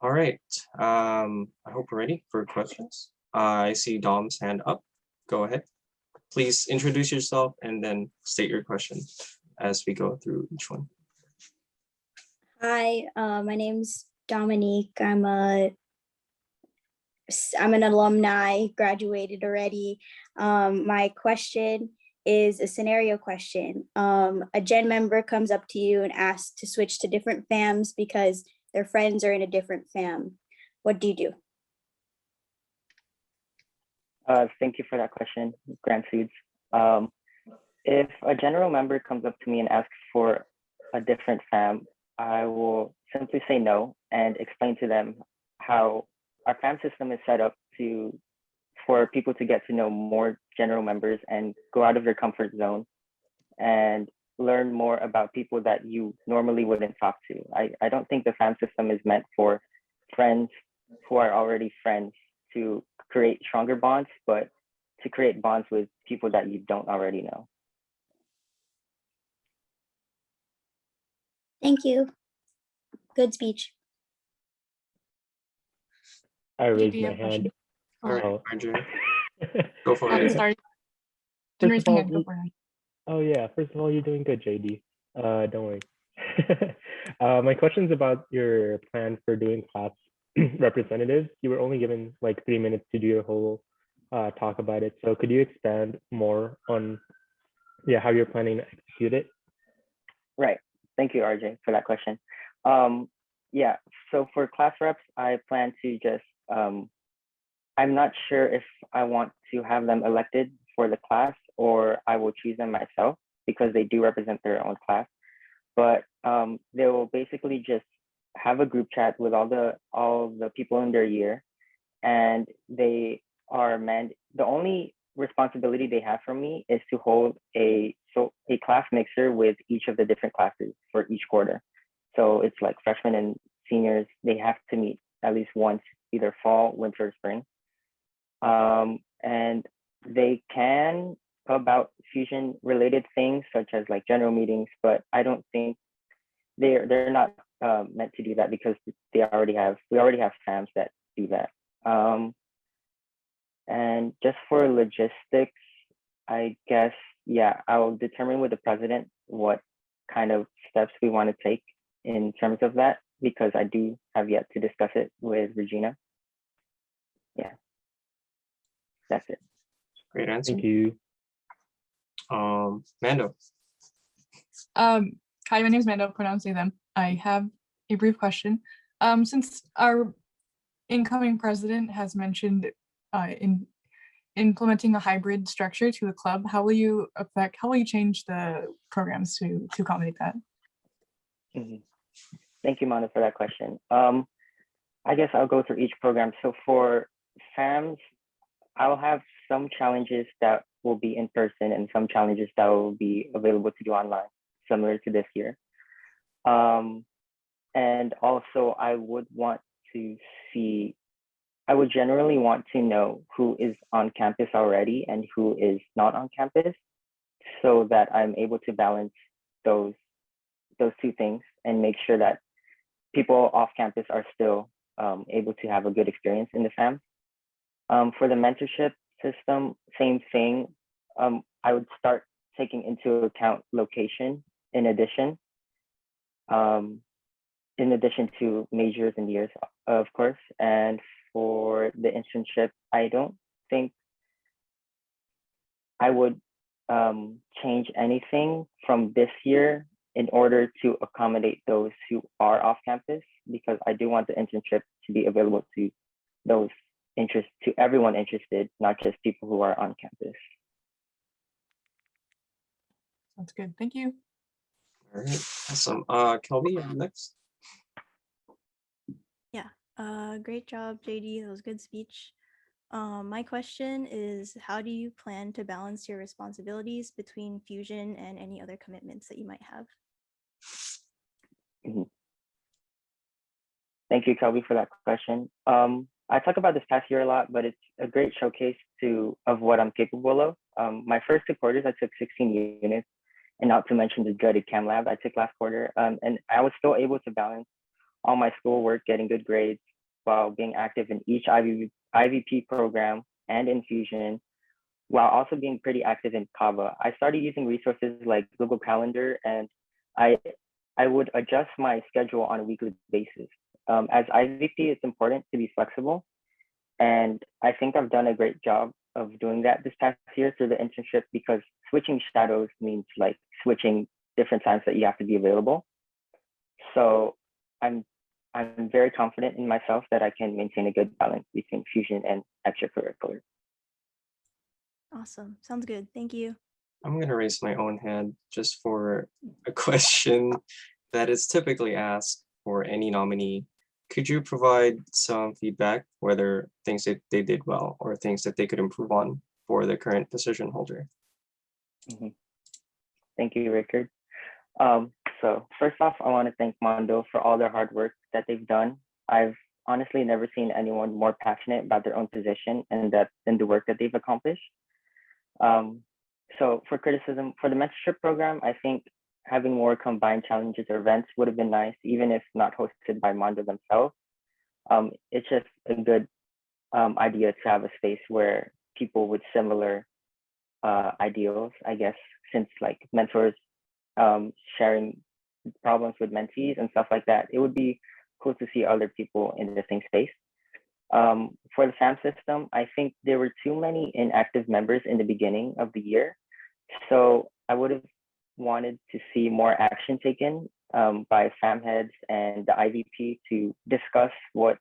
All right. I hope we're ready for questions. I see Dom's hand up. Go ahead. Please introduce yourself and then state your question as we go through each one. Hi, my name's Dominique. I'm an alumni, graduated already. My question is a scenario question. A Gen member comes up to you and asks to switch to different FAMs because their friends are in a different FAM. What do you do? Thank you for that question, Grant Seeds. If a general member comes up to me and asks for a different FAM, I will simply say no and explain to them how our FAM system is set up for people to get to know more general members and go out of their comfort zone and learn more about people that you normally wouldn't talk to. I don't think the FAM system is meant for friends who are already friends to create stronger bonds, but to create bonds with people that you don't already know. Thank you. Good speech. I raised JD, my you have a question? hand. All right, Oh. Marjorie, go for I'm it. sorry. First of Raising all, hand, go for it. Oh yeah, first of all, you're doing good, JD. Don't worry. My question's about your plan for doing class representatives. You were only given like 3 minutes to do your whole talk about it. So could you expand more on how you're planning to execute it? Right. Thank you, RJ, for that question. Yeah, so for class reps, I plan to just, I'm not sure if I want to have them elected for the class or I will choose them myself because they do represent their own class. But they will basically just have a group chat with all the people in their year, and they are the only responsibility they have from me is to hold a class mixer with each of the different classes for each quarter. So it's like freshmen and seniors, they have to meet at least once, either fall, winter, or spring. And they can about fusion related things such as like general meetings, but I don't think they're not meant to do that because we already have FAMs that do that. And just for logistics, I guess, yeah, I'll determine with the president what kind of steps we want to take in terms of that, because I do have yet to discuss it with Regina. Yeah, that's it. Great answer. Thank you. Mando. Hi, my name is Mando, pronouncing them. I have a brief question. Since our incoming president has mentioned in implementing a hybrid structure to a club, how will you change the programs to accommodate that? Mm-hmm. Thank you, Mando, for that question. I guess I'll go through each program. So for FAMs, I'll have some challenges that will be in person and some challenges that will be available to do online, similar to this year. And also I would generally want to know who is on campus already and who is not on campus, so that I'm able to balance those two things and make sure that people off campus are still able to have a good experience in the FAM. For the mentorship system, same thing. I would start taking into account location in addition to majors and years, of course. And for the internship, I don't think I would change anything from this year in order to accommodate those who are off campus, because I do want the internship to be available to everyone interested, not just people who are on campus. Sounds good. Thank you. All right, awesome. Kelby, you're next. Yeah, great job, JD. That was a good speech. My question is, how do you plan to balance your responsibilities between Fusion and any other commitments that you might have? Mm-hmm. Thank you, Kelby, for that question. I talk about this past year a lot, but it's a great showcase of what I'm capable of. My first 2 quarters, I took 16 units, and not to mention the dreaded Chem Lab I took last quarter. And I was still able to balance all my schoolwork, getting good grades, while being active in each IVP program and in Fusion, while also being pretty active in Kava. I started using resources like Google Calendar, and I would adjust my schedule on a weekly basis. As IVP, it's important to be flexible, and I think I've done a great job of doing that this past year through the internship, because switching shadows means like switching different times that you have to be available. So I'm very confident in myself that I can maintain a good balance between Fusion and extracurricular. Awesome. Sounds good. Thank you. I'm going to raise my own hand just for a question that is typically asked for any nominee. Could you provide some feedback, whether things that they did well or things that they could improve on for the current position holder? Thank you, Rickard. So first off, I want to thank Mondo for all their hard work that they've done. I've honestly never seen anyone more passionate about their own position and the work that they've accomplished. So for criticism, for the mentorship program, I think having more combined challenges or events would have been nice, even if not hosted by Mondo themselves. It's just a good idea to have a space where people with similar ideals, I guess, since like mentors sharing problems with mentees and stuff like that, it would be cool to see other people in the same space. For the FAM system, I think there were too many inactive members in the beginning of the year. So I would have wanted to see more action taken by FAM heads and the IVP to discuss what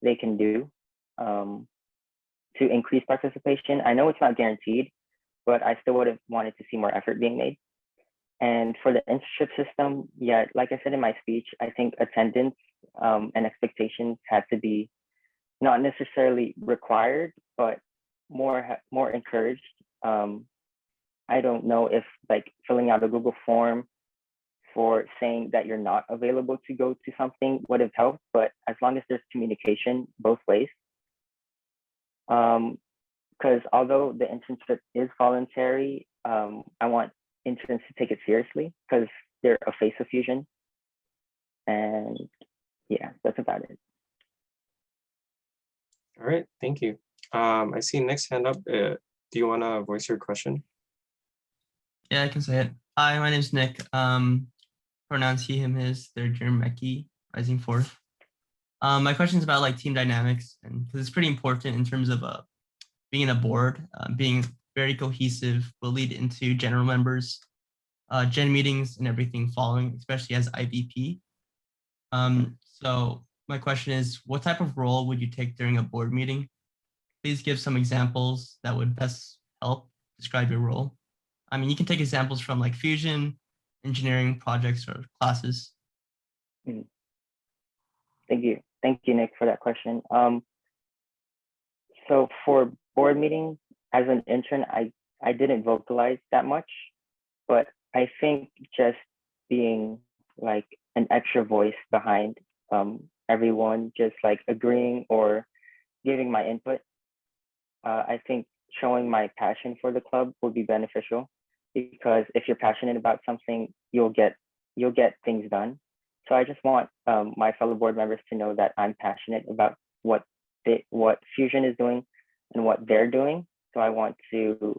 they can do to increase participation. I know it's not guaranteed, but I still would have wanted to see more effort being made. And for the internship system, yeah, like I said in my speech, I think attendance and expectations had to be not necessarily required, but more encouraged. I don't know if like filling out a Google form for saying that you're not available to go to something would have helped, but as long as there's communication both ways. Because although the internship is voluntary, I want interns to take it seriously because they're a face of Fusion. And yeah, that's about it. All right, thank you. I see next hand up. Do you want to voice your question? Yeah, I can say it. Hi, my name's Nick. Pronouns he, him, his. They're Jermeki, rising forth. My question is about like team dynamics, and because it's pretty important in terms of being in a board, being very cohesive will lead into general members, gen meetings and everything following, especially as IVP. So my question is, what type of role would you take during a board meeting? Please give some examples that would best help describe your role. I mean, you can take examples from like Fusion, engineering projects or classes. Thank you, Nick, for that question. So for board meetings, as an intern, I didn't vocalize that much, but I think just being like an extra voice behind everyone, just like agreeing or giving my input, I think showing my passion for the club would be beneficial, because if you're passionate about something, you'll get things done. So I just want my fellow board members to know that I'm passionate about what Fusion is doing and what they're doing. So I want to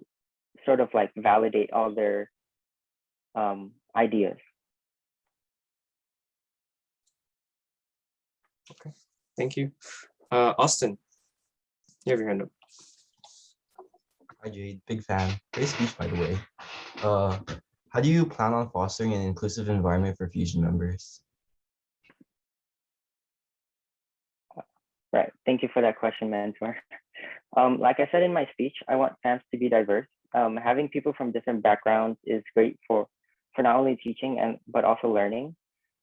sort of like validate all their ideas. Okay, thank you. Austin, you have your hand up. Hi Jade, big fan. Great speech, by the way. How do you plan on fostering an inclusive environment for Fusion members? Right, thank you for that question, mentor. Like I said in my speech, I want FAMs to be diverse. Having people from different backgrounds is great for not only teaching but also learning.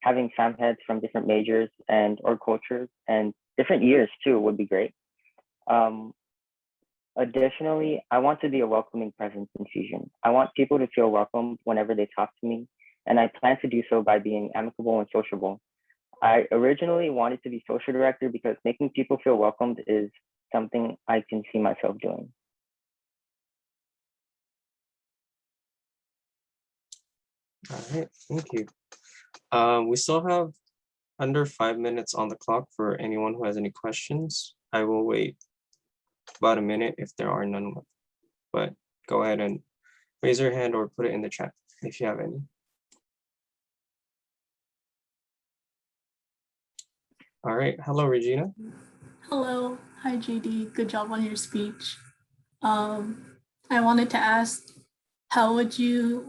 Having FAM heads from different majors or cultures and different years too would be great. Additionally, I want to be a welcoming presence in Fusion. I want people to feel welcomed whenever they talk to me, and I plan to do so by being amicable and sociable. I originally wanted to be social director because making people feel welcomed is something I can see myself doing. All right, thank you. We still have under 5 minutes on the clock for anyone who has any questions. I will wait about a minute if there are none, but go ahead and raise your hand or put it in the chat if you have any. All right, hello, Regina. Hello, hi JD, good job on your speech. I wanted to ask, how would you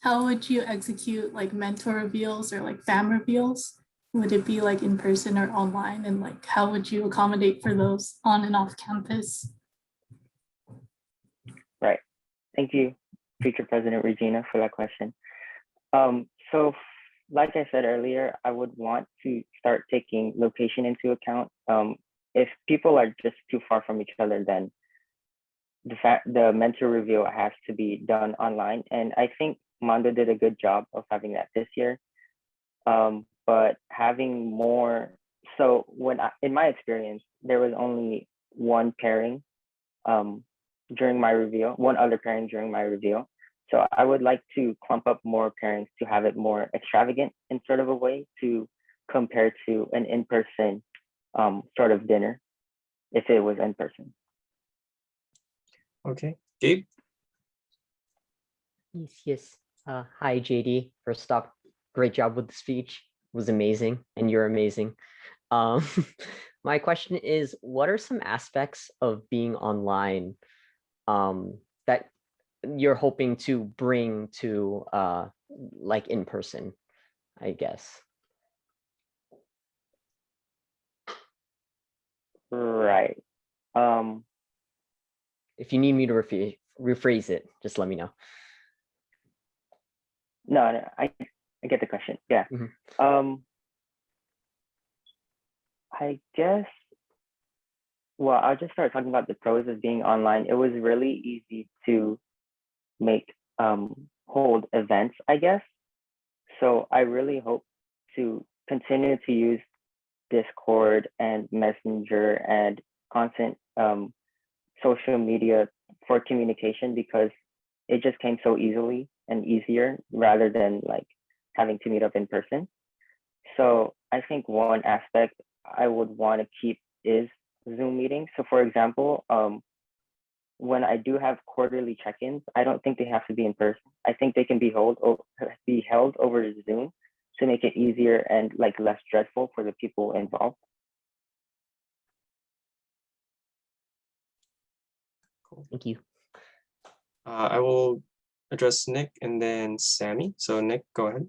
execute like mentor reveals or like fam reveals? Would it be like in person or online? And like, how would you accommodate for those on and off campus? Right. Thank you, future President Regina, for that question. So like I said earlier, I would want to start taking location into account. If people are just too far from each other, then the mentor reveal has to be done online. And I think Mondo did a good job of having that this year. But having more, so in my experience, there was only one pairing during my reveal, one other pairing during my reveal. So I would like to clump up more pairings to have it more extravagant in sort of a way to compare to an in-person sort of dinner if it was in person. Okay, Gabe. Yes. Hi, JD. First off, great job with the speech. It was amazing, and you're amazing. My question is, what are some aspects of being online that you're hoping to bring to like in person, I guess? Right. If you need me to rephrase it, just let me know. No, I get the question. Yeah. I guess, well, I'll just start talking about the pros of being online. It was really easy to make hold events, I guess. So I really hope to continue to use Discord and Messenger and constant social media for communication, because it just came so easily and easier rather than like having to meet up in person. So I think one aspect I would want to keep is Zoom meetings. So for example, when I do have quarterly check-ins, I don't think they have to be in person. I think they can be held over Zoom to make it easier and like less stressful for the people involved. Cool. Thank you. I will address Nick and then Sammy. So Nick, go ahead.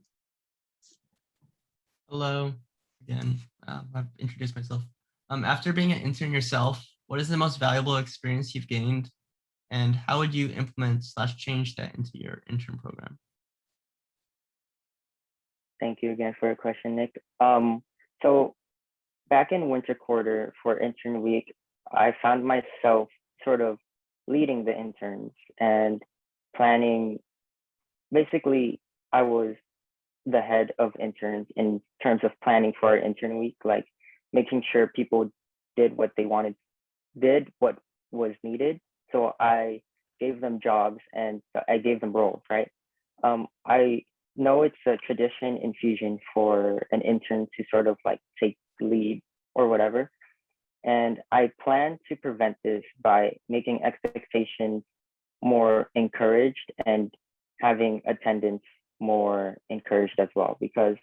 Hello again. I've introduced myself. After being an intern yourself, what is the most valuable experience you've gained, and how would you implement/change that into your intern program? Thank you again for your question, Nick. So back in winter quarter for intern week, I found myself sort of leading the interns and planning. Basically, I was the head of interns in terms of planning for our intern week, like making sure people did what was needed. So I gave them jobs and I gave them roles, right? I know it's a tradition in Fusion for an intern to sort of like take lead or whatever. And I plan to prevent this by making expectations more encouraged and having attendance more encouraged as well, because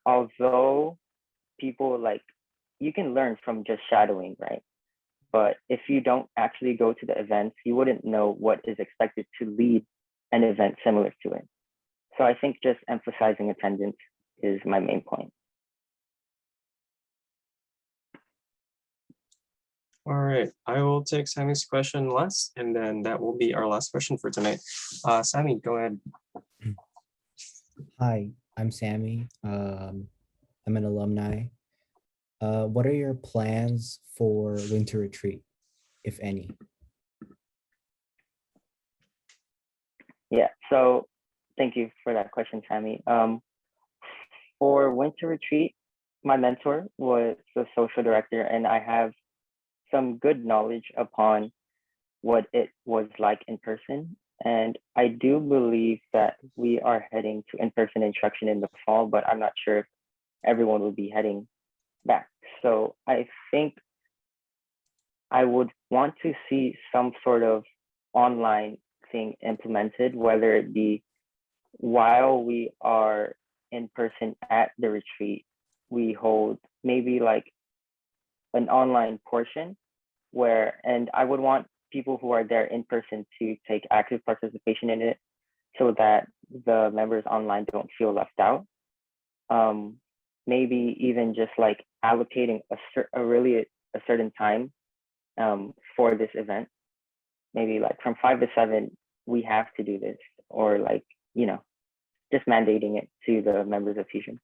although people like, you can learn from just shadowing, right? But if you don't actually go to the events, you wouldn't know what is expected to lead an event similar to it. So I think just emphasizing attendance is my main point. All right, I will take Sammy's question last, and then that will be our last question for tonight. Sammy, go ahead. Hi, I'm Sammy. I'm an alumni. What are your plans for winter retreat, if any? Yeah, so thank you for that question, Sammy. For winter retreat, my mentor was the social director, and I have some good knowledge upon what it was like in person. And I do believe that we are heading to in-person instruction in the fall, but I'm not sure if everyone will be heading back. So I think I would want to see some sort of online thing implemented, whether it be while we are in person at the retreat, we hold maybe like an online portion where, and I would want people who are there in person to take active participation in it so that the members online don't feel left out. Maybe even just like allocating a certain time for this event. Maybe like from 5 to 7, we have to do this, or like, you know, just mandating it to the members of Fusion.